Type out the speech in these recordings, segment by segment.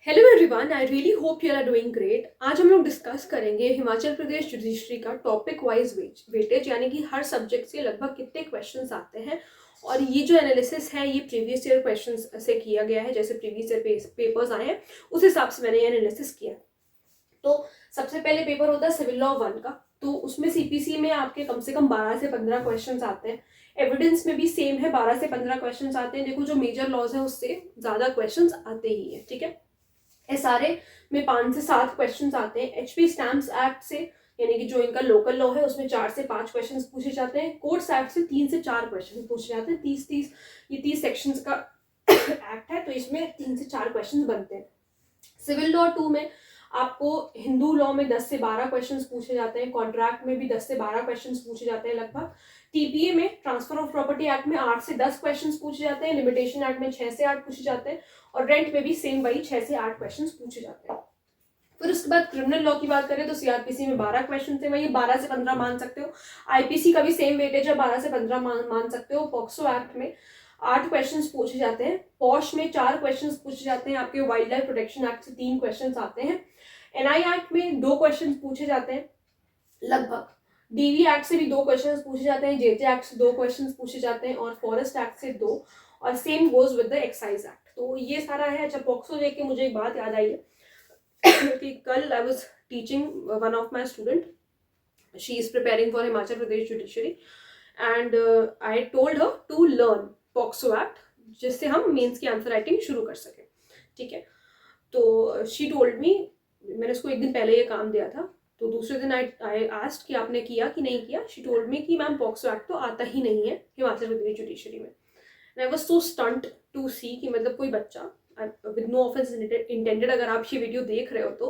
Hello everyone, I really hope you are doing great. आज हम लोग डिस्कस करेंगे हिमाचल प्रदेश जुडिशरी का टॉपिक वाइज वेटेज, यानी कि हर सब्जेक्ट से लगभग कितने क्वेश्चंस आते हैं। और ये जो एनालिसिस है ये प्रीवियस ईयर क्वेश्चंस से किया गया है, जैसे प्रीवियस ईयर पेपर्स आए हैं उस हिसाब से मैंने ये एनालिसिस किया। तो सबसे पहले पेपर होता है सिविल लॉ 1 का, तो उसमें सीपीसी में आपके कम से कम 12 से 15 क्वेश्चंस आते हैं। एविडेंस में भी सेम है, 12 से 15 क्वेश्चंस आते हैं। देखो, जो मेजर लॉज है उससे ज्यादा क्वेश्चंस आते ही है, ठीक है। एसआरए में 5 से 7 क्वेश्चंस आते हैं। एचपी स्टैम्प्स एक्ट से, यानी कि जो इनका लोकल लॉ है, उसमें 4 से 5 क्वेश्चंस पूछे जाते हैं। कोर्ट्स एक्ट से 3 से 4 क्वेश्चंस पूछे जाते हैं। 30 सेक्शंस का एक्ट है, तो इसमें 3 से 4 क्वेश्चंस बनते हैं। सिविल लॉ 2 में आपको हिंदू लॉ में 10 से 12 क्वेश्चंस पूछे जाते हैं। कॉन्ट्रैक्ट में भी 10 से 12 क्वेश्चंस पूछे जाते हैं लगभग। टीपीए में, ट्रांसफर ऑफ प्रॉपर्टी एक्ट में 8 से 10 क्वेश्चंस पूछे जाते हैं। लिमिटेशन एक्ट में 6 से 8 पूछे जाते हैं। और रेंट में भी सेम वही 6 से 8 क्वेश्चंस पूछे जाते हैं। फिर उसके बाद क्रिमिनल लॉ की बात करें तो सीआरपीसी में 12 क्वेश्चन थे, वही 12 से 15 मान सकते हो। आईपीसी का भी सेम वेटेज है, 12 से 15 मान सकते हो। पॉक्सो एक्ट में 8 क्वेश्चंस पूछे जाते हैं। पॉश में 4 क्वेश्चंस पूछे जाते हैं। आपके वाइल्ड लाइफ प्रोटेक्शन एक्ट से 3 क्वेश्चंस आते हैं। एनआई एक्ट में 2 क्वेश्चंस पूछे जाते हैं लगभग। डीवी एक्ट से भी 2 क्वेश्चंस पूछे जाते हैं। जेजे एक्ट से 2 क्वेश्चंस पूछे जाते हैं और फॉरेस्ट एक्ट से 2। और same goes with the excise act. तो ये सारा है। अच्छा, पॉक्सो देख के मुझे एक बात याद आई है कि कल I was teaching one of my student, she is preparing for Himachal Pradesh judiciary, and I told her to learn POCSO act, जिससे हम मेंस की आंसर राइटिंग शुरू कर सके, ठीक है। तो शी टोल्ड मी, मैंने उसको एक दिन पहले ये काम दिया था, तो दूसरे दिन आई आस्क्ड कि आपने किया कि नहीं किया। शी टोल्ड मी कि मैम पॉक्सो एक्ट तो आता ही नहीं है हिमाचल प्रदेश जुडिशरी में। I was so stunned to see कि मतलब कोई बच्चा, विद नो ऑफेंस इंटेंडेड, अगर आप ये वीडियो देख रहे हो तो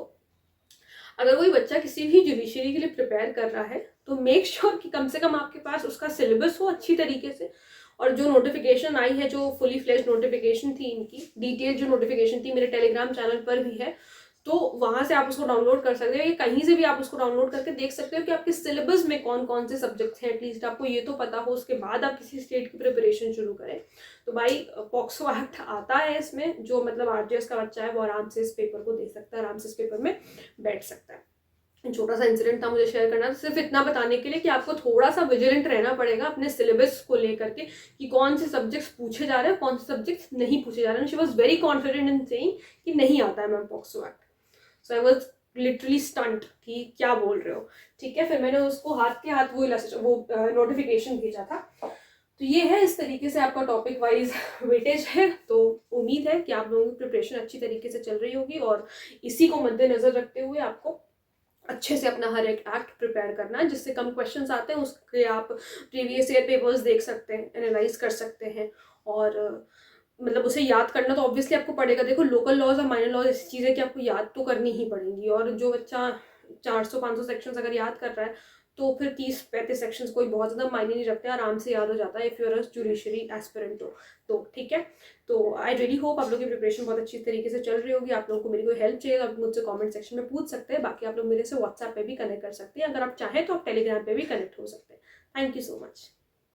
अगर कोई बच्चा किसी भी जुडिशरी के लिए प्रिपेयर कर रहा है तो मेक श्योर कि कम से कम आपके पास उसका सिलेबस हो अच्छी तरीके से। और जो नोटिफिकेशन आई है, जो फुली फ्लेज नोटिफिकेशन थी इनकी, डिटेल जो नोटिफिकेशन थी, मेरे टेलीग्राम चैनल पर भी है, तो वहां से आप उसको डाउनलोड कर सकते हो, या कहीं से भी आप उसको डाउनलोड करके देख सकते हो कि आपके सिलेबस में कौन कौन से सब्जेक्ट्स हैं। एटलीस्ट आपको ये तो पता हो, उसके बाद आप किसी स्टेट की प्रिपरेशन शुरू करें। तो भाई पॉक्सो एक्ट आता है इसमें, जो मतलब आरजीएस का बच्चा है वो आराम से इस पेपर को दे सकता है, आराम से इस पेपर में बैठ सकता है। छोटा सा इंसिडेंट था मुझे शेयर करना, सिर्फ इतना बताने के लिए कि आपको थोड़ा सा विजिलेंट रहना पड़ेगा अपने सिलेबस को लेकर के, कि कौन से सब्जेक्ट्स पूछे जा रहे हैं, कौन से सब्जेक्ट्स नहीं पूछे जा रहे हैं। She was very confident in saying कि नहीं आता है ma'am POCSO act. So I was literally stunt कि क्या बोल रहे हो, ठीक है। फिर मैंने उसको हाथ के हाथ वो नोटिफिकेशन भेजा था। तो ये है, इस तरीके से आपका टॉपिक वाइज वेटेज है। तो उम्मीद है कि आप लोगों की प्रिपरेशन अच्छी तरीके से चल रही होगी, और इसी को मद्देनजर रखते हुए आपको अच्छे से अपना हर एक एक्ट प्रिपेयर करना है। जिससे कम क्वेश्चंस आते हैं उसके आप प्रीवियस ईयर पेपर्स देख सकते हैं, एनालाइज कर सकते हैं, और मतलब उसे याद करना तो ऑब्वियसली आपको पड़ेगा। देखो, लोकल लॉज और माइनर लॉज ऐसी चीज़ है कि आपको याद तो करनी ही पड़ेंगी। और जो बच्चा 400-500 सेक्शंस अगर याद कर रहा है तो फिर 30-35 सेक्शंस कोई बहुत ज़्यादा मायने नहीं रखते, आराम से याद हो जाता है if you are a judiciary aspirant हो तो, ठीक है। तो आई रियली होप आप लोगों की प्रिपरेशन बहुत अच्छी तरीके से चल रही होगी। आप लोगों को मेरी कोई हेल्प चाहिए तो आप मुझसे कमेंट सेक्शन में पूछ सकते हैं। बाकी आप लोग मेरे से व्हाट्सएप पे भी कनेक्ट कर सकते हैं, अगर आप चाहें तो आप टेलीग्राम पे भी कनेक्ट हो सकते हैं। Thank you so much.